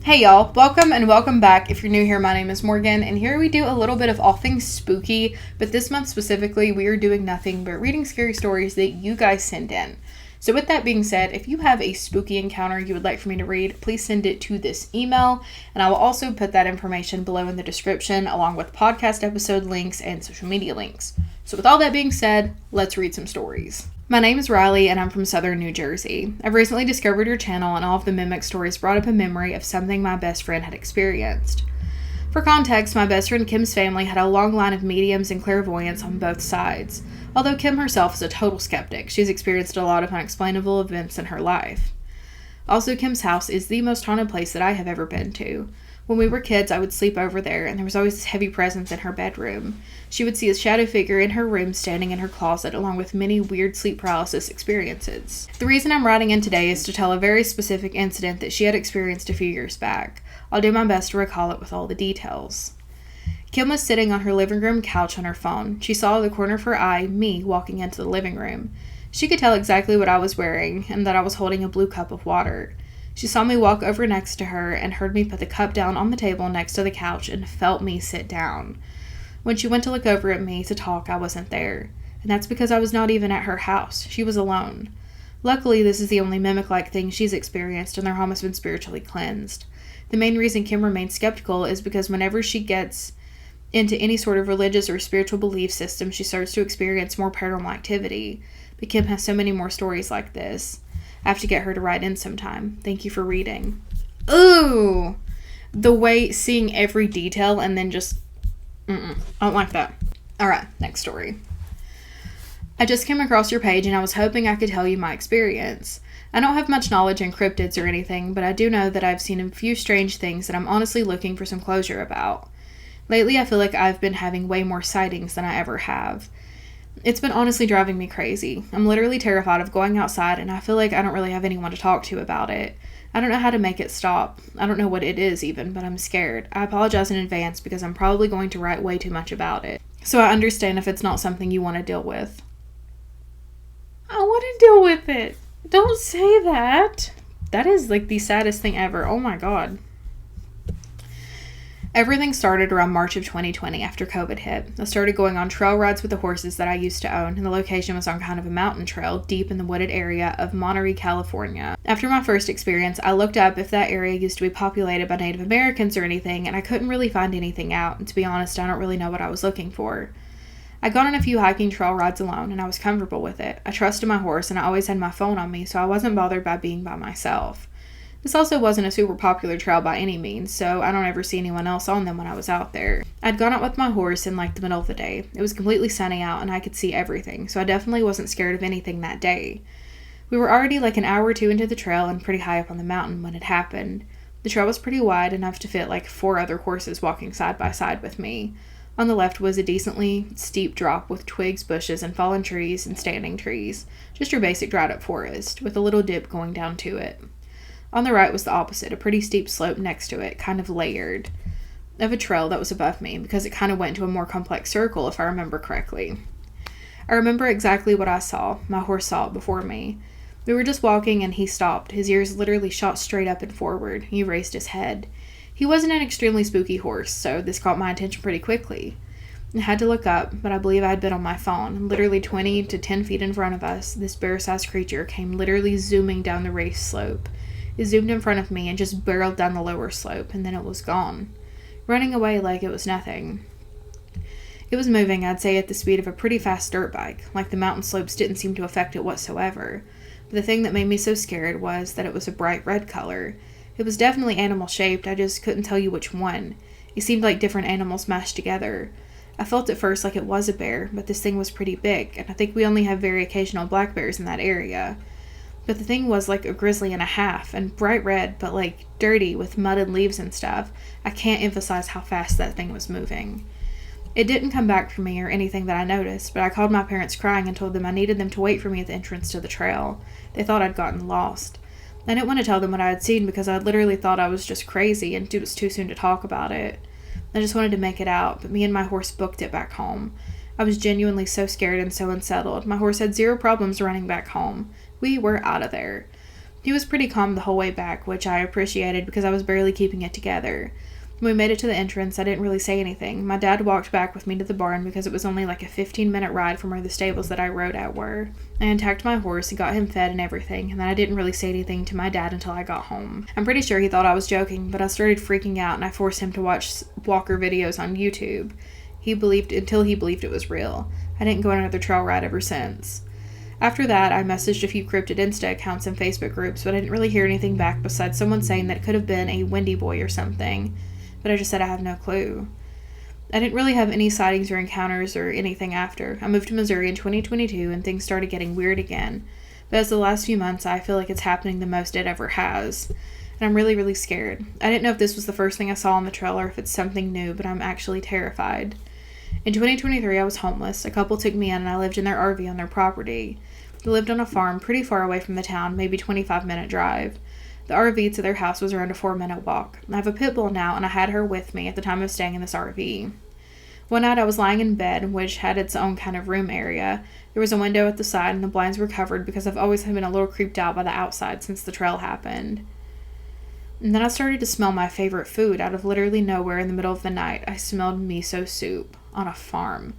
Hey y'all, welcome and welcome back. If you're new here, my name is Morgan, and here we do a little bit of all things spooky, but this month specifically, we are doing nothing but reading scary stories that you guys send in. So with that being said, if you have a spooky encounter you would like for me to read, please send it to this email, and I will also put that information below in the description, along with podcast episode links and social media links. So with all that being said, let's read some stories. My name is Riley, and I'm from Southern New Jersey. I've recently discovered your channel, and all of the mimic stories brought up a memory of something my best friend had experienced. For context, my best friend Kim's family had a long line of mediums and clairvoyants on both sides. Although Kim herself is a total skeptic, she's experienced a lot of unexplainable events in her life. Also, Kim's house is the most haunted place that I have ever been to. When we were kids, I would sleep over there, and there was always this heavy presence in her bedroom. She would see a shadow figure in her room standing in her closet, along with many weird sleep paralysis experiences. The reason I'm writing in today is to tell a very specific incident that she had experienced a few years back. I'll do my best to recall it with all the details. Kim was sitting on her living room couch on her phone. She saw out of the corner of her eye me walking into the living room. She could tell exactly what I was wearing and that I was holding a blue cup of water. She saw me walk over next to her and heard me put the cup down on the table next to the couch and felt me sit down. When she went to look over at me to talk, I wasn't there. And that's because I was not even at her house. She was alone. Luckily, this is the only mimic-like thing she's experienced, and their home has been spiritually cleansed. The main reason Kim remains skeptical is because whenever she gets into any sort of religious or spiritual belief system, she starts to experience more paranormal activity. But Kim has so many more stories like this. I have to get her to write in sometime. Thank you for reading. Ooh! The way seeing every detail and then just... I don't like that. Alright, next story. I just came across your page and I was hoping I could tell you my experience. I don't have much knowledge in cryptids or anything, but I do know that I've seen a few strange things that I'm honestly looking for some closure about. Lately, I feel like I've been having way more sightings than I ever have. It's been honestly driving me crazy. I'm literally terrified of going outside, and I feel like I don't really have anyone to talk to about it. I don't know how to make it stop. I don't know what it is even, but I'm scared. I apologize in advance because I'm probably going to write way too much about it. So I understand if it's not something you want to deal with. I want to deal with it. Don't say that. That is like the saddest thing ever. Oh my god. Everything started around March of 2020 after COVID hit. I started going on trail rides with the horses that I used to own, and the location was on kind of a mountain trail deep in the wooded area of Monterey, California. After my first experience, I looked up if that area used to be populated by Native Americans or anything, and I couldn't really find anything out, and to be honest, I don't really know what I was looking for. I'd gone on a few hiking trail rides alone, and I was comfortable with it. I trusted my horse, and I always had my phone on me, so I wasn't bothered by being by myself. This also wasn't a super popular trail by any means, so I don't ever see anyone else on them when I was out there. I'd gone out with my horse in like the middle of the day. It was completely sunny out and I could see everything, so I definitely wasn't scared of anything that day. We were already like an hour or two into the trail and pretty high up on the mountain when it happened. The trail was pretty wide, enough to fit like 4 other horses walking side by side with me. On the left was a decently steep drop with twigs, bushes, and fallen trees and standing trees. Just your basic dried up forest, with a little dip going down to it. On the right was the opposite, a pretty steep slope next to it, kind of layered, of a trail that was above me, because it kind of went into a more complex circle, if I remember correctly. I remember exactly what I saw. My horse saw it before me. We were just walking, and he stopped. His ears literally shot straight up and forward. He raised his head. He wasn't an extremely spooky horse, so this caught my attention pretty quickly. I had to look up, but I believe I had been on my phone. Literally 20 to 10 feet in front of us, this bear-sized creature came literally zooming down the raised slope. It zoomed in front of me and just barreled down the lower slope, and then it was gone, running away like it was nothing. It was moving, I'd say, at the speed of a pretty fast dirt bike, like the mountain slopes didn't seem to affect it whatsoever. But the thing that made me so scared was that it was a bright red color. It was definitely animal-shaped, I just couldn't tell you which one. It seemed like different animals mashed together. I felt at first like it was a bear, but this thing was pretty big, and I think we only have very occasional black bears in that area. But the thing was like a grizzly and a half, and bright red, but like dirty with mud and leaves and stuff. I can't emphasize how fast that thing was moving. It didn't come back for me or anything that I noticed, but I called my parents crying and told them I needed them to wait for me at the entrance to the trail. They thought I'd gotten lost. I didn't want to tell them what I had seen because I literally thought I was just crazy and it was too soon to talk about it. I just wanted to make it out, but me and my horse booked it back home. I was genuinely so scared and so unsettled. My horse had zero problems running back home. We were out of there. He was pretty calm the whole way back, which I appreciated because I was barely keeping it together. When we made it to the entrance, I didn't really say anything. My dad walked back with me to the barn because it was only like a 15-minute ride from where the stables that I rode at were. I untacked my horse and got him fed and everything, and then I didn't really say anything to my dad until I got home. I'm pretty sure he thought I was joking, but I started freaking out and I forced him to watch Walker videos on YouTube. He believed it was real. I didn't go on another trail ride ever since. After that, I messaged a few cryptid Insta accounts and Facebook groups, but I didn't really hear anything back besides someone saying that it could have been a windy boy or something. But I just said I have no clue. I didn't really have any sightings or encounters or anything after. I moved to Missouri in 2022 and things started getting weird again. But as the last few months, I feel like it's happening the most it ever has. And I'm really, really scared. I didn't know if this was the first thing I saw on the trail or if it's something new, but I'm actually terrified. In 2023, I was homeless. A couple took me in and I lived in their RV on their property. They lived on a farm pretty far away from the town, maybe 25-minute drive. The RV to their house was around a 4-minute walk. I have a pit bull now, and I had her with me at the time of staying in this RV. One night I was lying in bed, which had its own kind of room area. There was a window at the side, and the blinds were covered because I've always been a little creeped out by the outside since the trail happened. And then I started to smell my favorite food out of literally nowhere in the middle of the night. I smelled miso soup on a farm.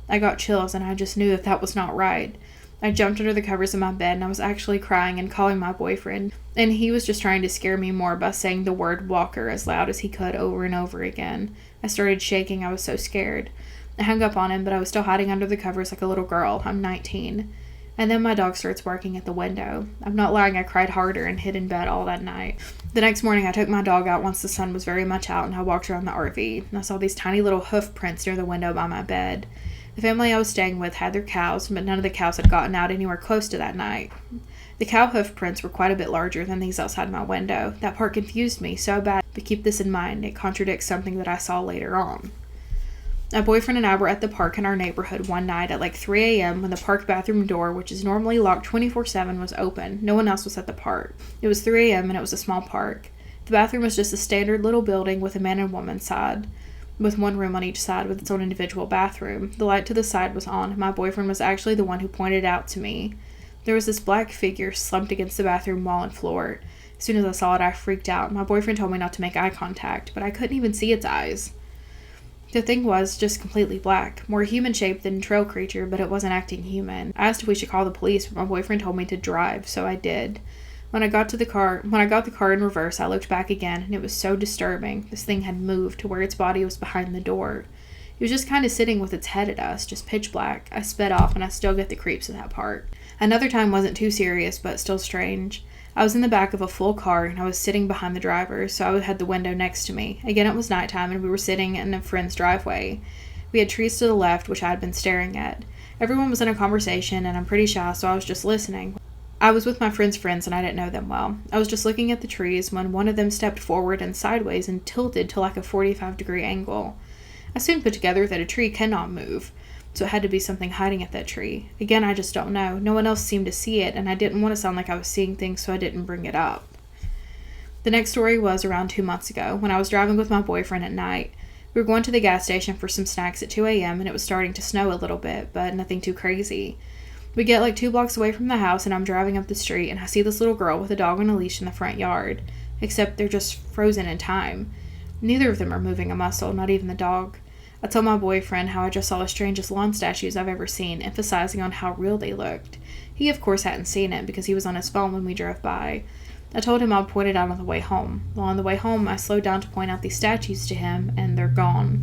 I got chills, and I just knew that was not right. I jumped under the covers of my bed and I was actually crying and calling my boyfriend, and he was just trying to scare me more by saying the word Walker as loud as he could over and over again. I started shaking. I was so scared. I hung up on him, but I was still hiding under the covers like a little girl. I'm 19. And then my dog starts barking at the window. I'm not lying, I cried harder and hid in bed all that night. The next morning I took my dog out once the sun was very much out and I walked around the RV, and I saw these tiny little hoof prints near the window by my bed. The family I was staying with had their cows, but none of the cows had gotten out anywhere close to that night. The cow hoof prints were quite a bit larger than these outside my window. That part confused me so bad, but keep this in mind, it contradicts something that I saw later on. My boyfriend and I were at the park in our neighborhood one night at like 3 a.m. when the park bathroom door, which is normally locked 24/7, was open. No one else was at the park. It was 3 a.m. and it was a small park. The bathroom was just a standard little building with a man and woman side, with one room on each side with its own individual bathroom. The light to the side was on. My boyfriend was actually the one who pointed out to me. There was this black figure slumped against the bathroom wall and floor. As soon as I saw it, I freaked out. My boyfriend told me not to make eye contact, but I couldn't even see its eyes. The thing was just completely black, more human-shaped than trail creature, but it wasn't acting human. I asked if we should call the police, but my boyfriend told me to drive, so I did. When I got the car in reverse, I looked back again, and it was so disturbing. This thing had moved to where its body was behind the door. It was just kind of sitting with its head at us, just pitch black. I sped off, and I still get the creeps at that part. Another time wasn't too serious, but still strange. I was in the back of a full car, and I was sitting behind the driver, so I had the window next to me. Again, it was nighttime, and we were sitting in a friend's driveway. We had trees to the left, which I had been staring at. Everyone was in a conversation, and I'm pretty shy, so I was just listening. I was with my friend's friends, and I didn't know them well. I was just looking at the trees when one of them stepped forward and sideways and tilted to like a 45-degree angle. I soon put together that a tree cannot move, so it had to be something hiding at that tree. Again, I just don't know. No one else seemed to see it, and I didn't want to sound like I was seeing things, so I didn't bring it up. The next story was around 2 months ago, when I was driving with my boyfriend at night. We were going to the gas station for some snacks at 2 a.m., and it was starting to snow a little bit, but nothing too crazy. We get like 2 blocks away from the house, and I'm driving up the street, and I see this little girl with a dog on a leash in the front yard, except they're just frozen in time. Neither of them are moving a muscle, not even the dog. I told my boyfriend how I just saw the strangest lawn statues I've ever seen, emphasizing on how real they looked. He, of course, hadn't seen it because he was on his phone when we drove by. I told him I'd point it out on the way home. Well, on the way home, I slowed down to point out these statues to him, and they're gone.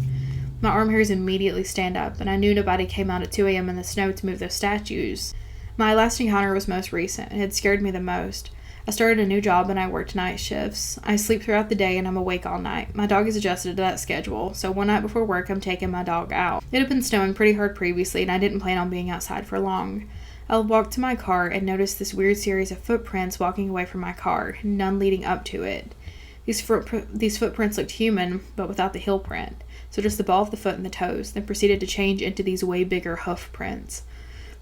My arm hairs immediately stand up, and I knew nobody came out at 2 a.m. in the snow to move those statues. My last encounter was most recent. It had scared me the most. I started a new job and I worked night shifts. I sleep throughout the day and I'm awake all night. My dog is adjusted to that schedule, so one night before work I'm taking my dog out. It had been snowing pretty hard previously and I didn't plan on being outside for long. I walked to my car and noticed this weird series of footprints walking away from my car, none leading up to it. These footprints looked human, but without the heel print, so just the ball of the foot and the toes, then proceeded to change into these way bigger hoof prints.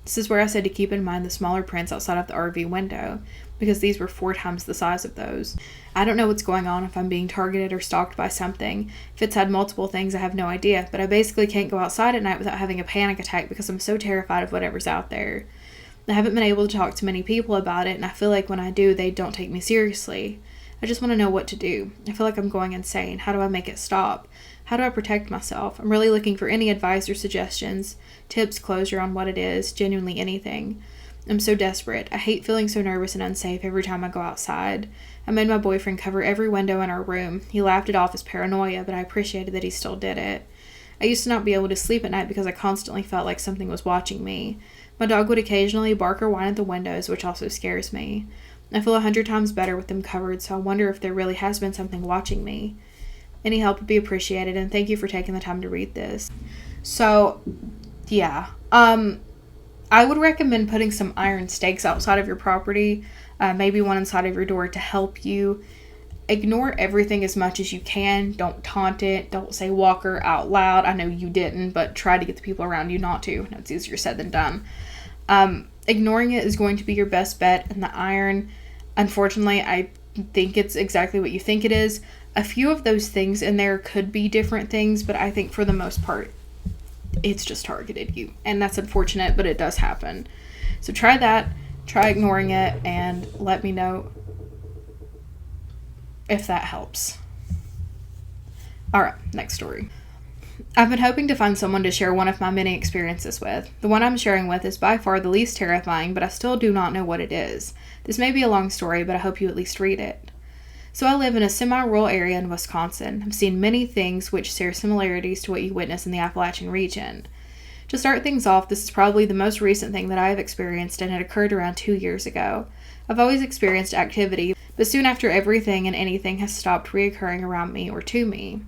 This is where I said to keep in mind the smaller prints outside of the RV window, because these were 4 times the size of those. I don't know what's going on, if I'm being targeted or stalked by something. If it's had multiple things, I have no idea, but I basically can't go outside at night without having a panic attack because I'm so terrified of whatever's out there. I haven't been able to talk to many people about it, and I feel like when I do, they don't take me seriously. I just want to know what to do. I feel like I'm going insane. How do I make it stop? How do I protect myself? I'm really looking for any advice or suggestions, tips, closure on what it is, genuinely anything. I'm so desperate. I hate feeling so nervous and unsafe every time I go outside. I made my boyfriend cover every window in our room. He laughed it off as paranoia, but I appreciated that he still did it. I used to not be able to sleep at night because I constantly felt like something was watching me. My dog would occasionally bark or whine at the windows, which also scares me. I feel 100 times better with them covered, so I wonder if there really has been something watching me. Any help would be appreciated, and thank you for taking the time to read this. So, yeah. I would recommend putting some iron stakes outside of your property, maybe one inside of your door to help you. Ignore everything as much as you can. Don't taunt it. Don't say walker out loud. I know you didn't, but try to get the people around you not to. It's easier said than done. Ignoring it is going to be your best bet. And the iron, unfortunately, I think it's exactly what you think it is. A few of those things in there could be different things, but I think for the most part, it's just targeted you. And that's unfortunate, but it does happen. So try that. Try ignoring it and let me know if that helps. Alright, next story. I've been hoping to find someone to share one of my many experiences with. The one I'm sharing with is by far the least terrifying, but I still do not know what it is. This may be a long story, but I hope you at least read it. So I live in a semi-rural area in Wisconsin. I've seen many things which share similarities to what you witness in the Appalachian region. To start things off, this is probably the most recent thing that I have experienced, and it occurred around 2 years ago. I've always experienced activity, but soon after everything and anything has stopped reoccurring around me or to me.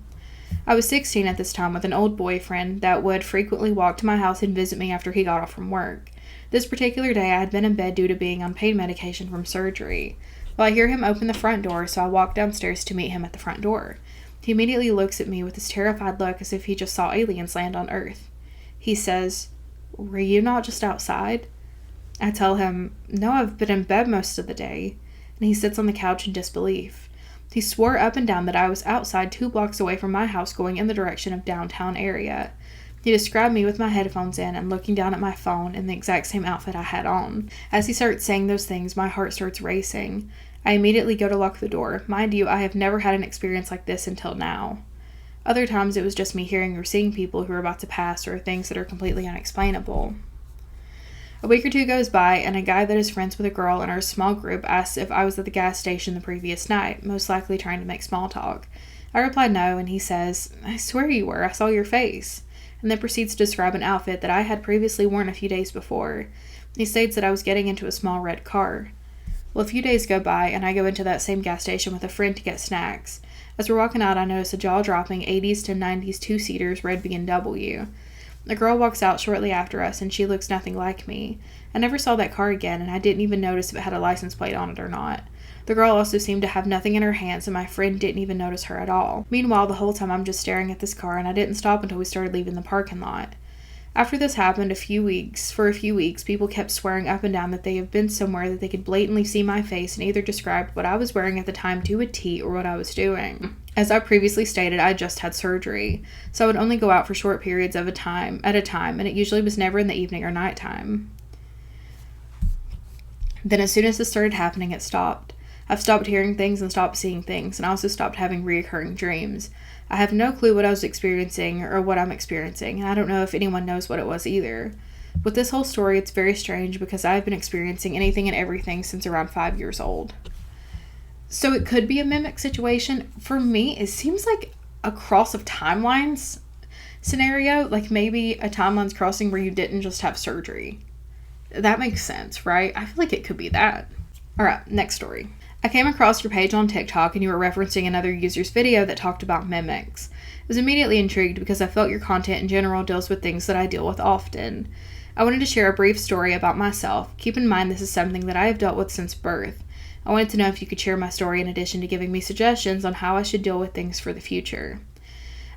I was 16 at this time with an old boyfriend that would frequently walk to my house and visit me after he got off from work. This particular day I had been in bed due to being on pain medication from surgery. Well, I hear him open the front door, so I walk downstairs to meet him at the front door. He immediately looks at me with this terrified look as if he just saw aliens land on Earth. He says, "Were you not just outside?" I tell him, "No, I've been in bed most of the day," and he sits on the couch in disbelief. He swore up and down that I was outside 2 blocks away from my house going in the direction of downtown area. He described me with my headphones in and looking down at my phone in the exact same outfit I had on. As he starts saying those things, my heart starts racing. I immediately go to lock the door. Mind you, I have never had an experience like this until now. Other times it was just me hearing or seeing people who are about to pass or things that are completely unexplainable. A week or two goes by, and a guy that is friends with a girl in our small group asks if I was at the gas station the previous night, most likely trying to make small talk. I reply no, and he says, "I swear you were, I saw your face," and then proceeds to describe an outfit that I had previously worn a few days before. He states that I was getting into a small red car. Well, a few days go by, and I go into that same gas station with a friend to get snacks. As we're walking out, I notice a jaw-dropping 80s to 90s two-seaters red BMW. The girl walks out shortly after us, and she looks nothing like me. I never saw that car again, and I didn't even notice if it had a license plate on it or not. The girl also seemed to have nothing in her hands, and my friend didn't even notice her at all. Meanwhile, the whole time I'm just staring at this car, and I didn't stop until we started leaving the parking lot. After this happened for a few weeks, people kept swearing up and down that they have been somewhere that they could blatantly see my face and either described what I was wearing at the time to a T or what I was doing. As I previously stated, I just had surgery, so I would only go out for short periods of at a time, and it usually was never in the evening or nighttime. Then as soon as this started happening, it stopped. I've stopped hearing things and stopped seeing things, and I also stopped having reoccurring dreams. I have no clue what I was experiencing or what I'm experiencing, and I don't know if anyone knows what it was either. With this whole story, it's very strange because I've been experiencing anything and everything since around 5 years old. So it could be a mimic situation. For me, it seems like a cross of timelines scenario, like maybe a timeline's crossing where you didn't just have surgery. That makes sense, right? I feel like it could be that. Alright, next story. I came across your page on TikTok and you were referencing another user's video that talked about mimics. I was immediately intrigued because I felt your content in general deals with things that I deal with often. I wanted to share a brief story about myself. Keep in mind this is something that I have dealt with since birth. I wanted to know if you could share my story in addition to giving me suggestions on how I should deal with things for the future.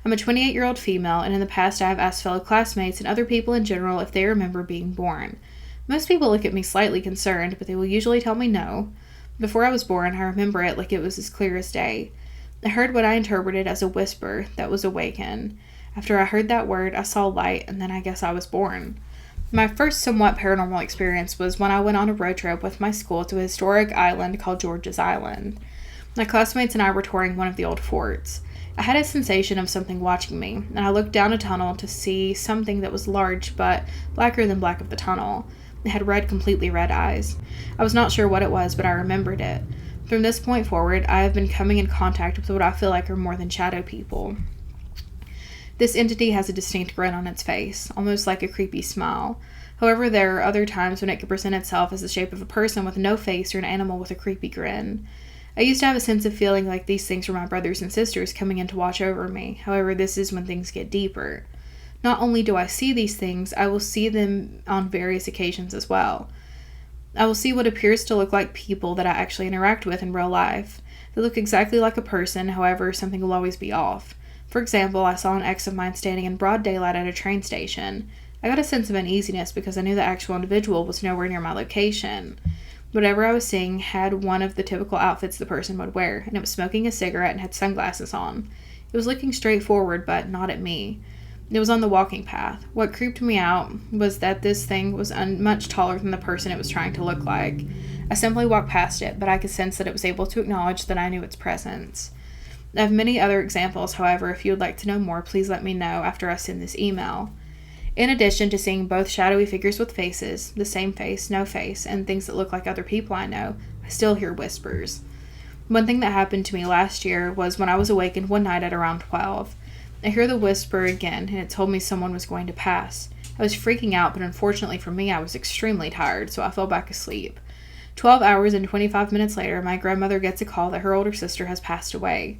I'm a 28-year-old female, and in the past I have asked fellow classmates and other people in general if they remember being born. Most people look at me slightly concerned, but they will usually tell me no. Before I was born, I remember it like it was as clear as day. I heard what I interpreted as a whisper that was awaken. After I heard that word, I saw light, and then I guess I was born. My first somewhat paranormal experience was when I went on a road trip with my school to a historic island called George's Island. My classmates and I were touring one of the old forts. I had a sensation of something watching me, and I looked down a tunnel to see something that was large but blacker than black of the tunnel. It had completely red eyes. I was not sure what it was, but I remembered it. From this point forward, I have been coming in contact with what I feel like are more than shadow people. This entity has a distinct grin on its face, almost like a creepy smile. However, there are other times when it can present itself as the shape of a person with no face or an animal with a creepy grin. I used to have a sense of feeling like these things were my brothers and sisters coming in to watch over me. However, this is when things get deeper. Not only do I see these things, I will see them on various occasions as well. I will see what appears to look like people that I actually interact with in real life. They look exactly like a person, however, something will always be off. For example, I saw an ex of mine standing in broad daylight at a train station. I got a sense of uneasiness because I knew the actual individual was nowhere near my location. Whatever I was seeing had one of the typical outfits the person would wear, and it was smoking a cigarette and had sunglasses on. It was looking straight forward, but not at me. It was on the walking path. What creeped me out was that this thing was much taller than the person it was trying to look like. I simply walked past it, but I could sense that it was able to acknowledge that I knew its presence. I have many other examples, however, if you would like to know more, please let me know after I send this email. In addition to seeing both shadowy figures with faces, the same face, no face, and things that look like other people I know, I still hear whispers. One thing that happened to me last year was when I was awakened one night at around 12. I hear the whisper again, and it told me someone was going to pass. I was freaking out, but unfortunately for me, I was extremely tired, so I fell back asleep. 12 hours and 25 minutes later, my grandmother gets a call that her older sister has passed away.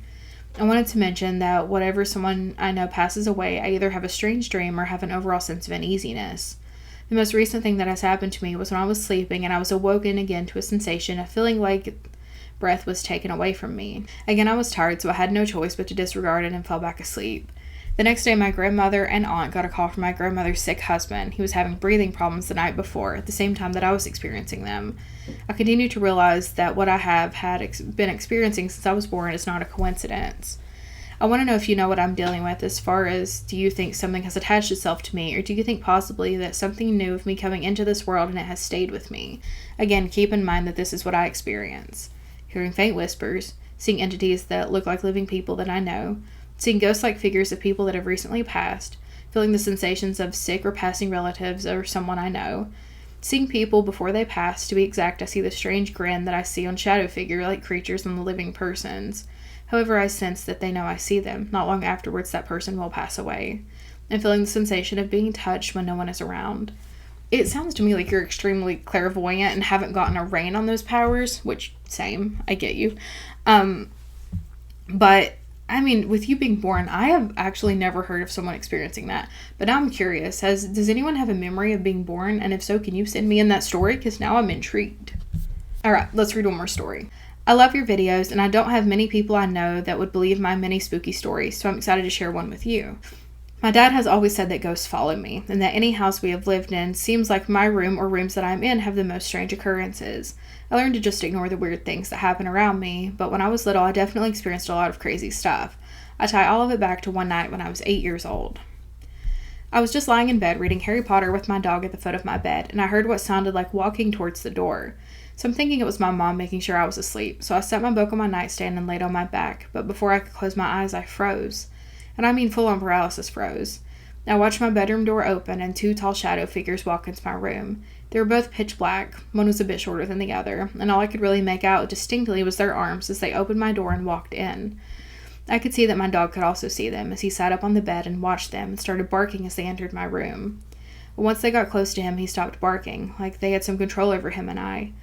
I wanted to mention that whenever someone I know passes away, I either have a strange dream or have an overall sense of uneasiness. The most recent thing that has happened to me was when I was sleeping and I was awoken again to a sensation of feeling like breath was taken away from me. Again, I was tired, so I had no choice but to disregard it and fell back asleep. The next day, my grandmother and aunt got a call from my grandmother's sick husband. He was having breathing problems the night before, at the same time that I was experiencing them. I continue to realize that what I have been experiencing since I was born is not a coincidence. I want to know if you know what I'm dealing with as far as, do you think something has attached itself to me, or do you think possibly that something new of me coming into this world and it has stayed with me? Again, keep in mind that this is what I experience. Hearing faint whispers, seeing entities that look like living people that I know, seeing ghost-like figures of people that have recently passed, feeling the sensations of sick or passing relatives or someone I know, seeing people before they pass. To be exact, I see the strange grin that I see on shadow figure-like creatures on the living persons. However, I sense that they know I see them. Not long afterwards, that person will pass away. And feeling the sensation of being touched when no one is around. It sounds to me like you're extremely clairvoyant and haven't gotten a rein on those powers, which, same, I get you. But I mean, with you being born, I have actually never heard of someone experiencing that. But now I'm curious, does anyone have a memory of being born? And if so, can you send me in that story? Because now I'm intrigued. Alright, let's read one more story. I love your videos, and I don't have many people I know that would believe my many spooky stories, so I'm excited to share one with you. My dad has always said that ghosts follow me, and that any house we have lived in seems like my room or rooms that I'm in have the most strange occurrences. I learned to just ignore the weird things that happen around me, but when I was little, I definitely experienced a lot of crazy stuff. I tie all of it back to one night when I was 8 years old. I was just lying in bed reading Harry Potter with my dog at the foot of my bed, and I heard what sounded like walking towards the door. So I'm thinking it was my mom making sure I was asleep, so I set my book on my nightstand and laid on my back, but before I could close my eyes, I froze. And I mean full-on paralysis froze. I watched my bedroom door open and two tall shadow figures walk into my room. They were both pitch black. One was a bit shorter than the other, and all I could really make out distinctly was their arms as they opened my door and walked in. I could see that my dog could also see them as he sat up on the bed and watched them and started barking as they entered my room. But once they got close to him, he stopped barking, like they had some control over him and I.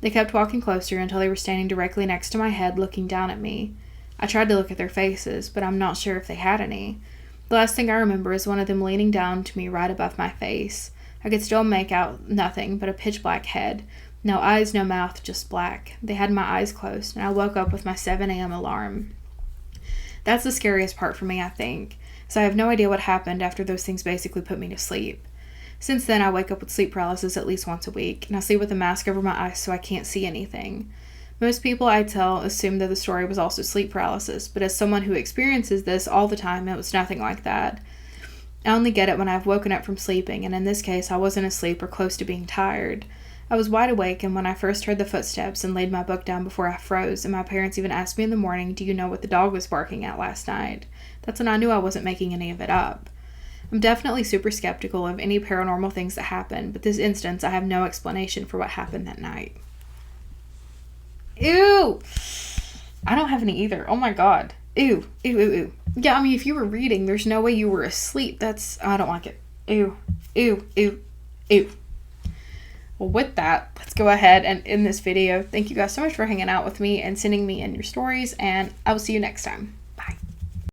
They kept walking closer until they were standing directly next to my head, looking down at me. I tried to look at their faces, but I'm not sure if they had any. The last thing I remember is one of them leaning down to me right above my face. I could still make out nothing but a pitch black head. No eyes, no mouth, just black. They had my eyes closed, and I woke up with my 7 a.m. alarm. That's the scariest part for me, I think, so I have no idea what happened after those things basically put me to sleep. Since then, I wake up with sleep paralysis at least once a week, and I sleep with a mask over my eyes so I can't see anything. Most people I tell assume that the story was also sleep paralysis, but as someone who experiences this all the time, it was nothing like that. I only get it when I've woken up from sleeping, and in this case, I wasn't asleep or close to being tired. I was wide awake, and when I first heard the footsteps and laid my book down before I froze, and my parents even asked me in the morning, "Do you know what the dog was barking at last night?" That's when I knew I wasn't making any of it up. I'm definitely super skeptical of any paranormal things that happen, but this instance, I have no explanation for what happened that night. Ew! I don't have any either. Oh my god. Ew. Ew, ew, ew. Yeah, I mean, if you were reading, there's no way you were asleep. I don't like it. Ew. Ew. Ew. Ew. Well, with that, let's go ahead and end this video. Thank you guys so much for hanging out with me and sending me in your stories, and I will see you next time.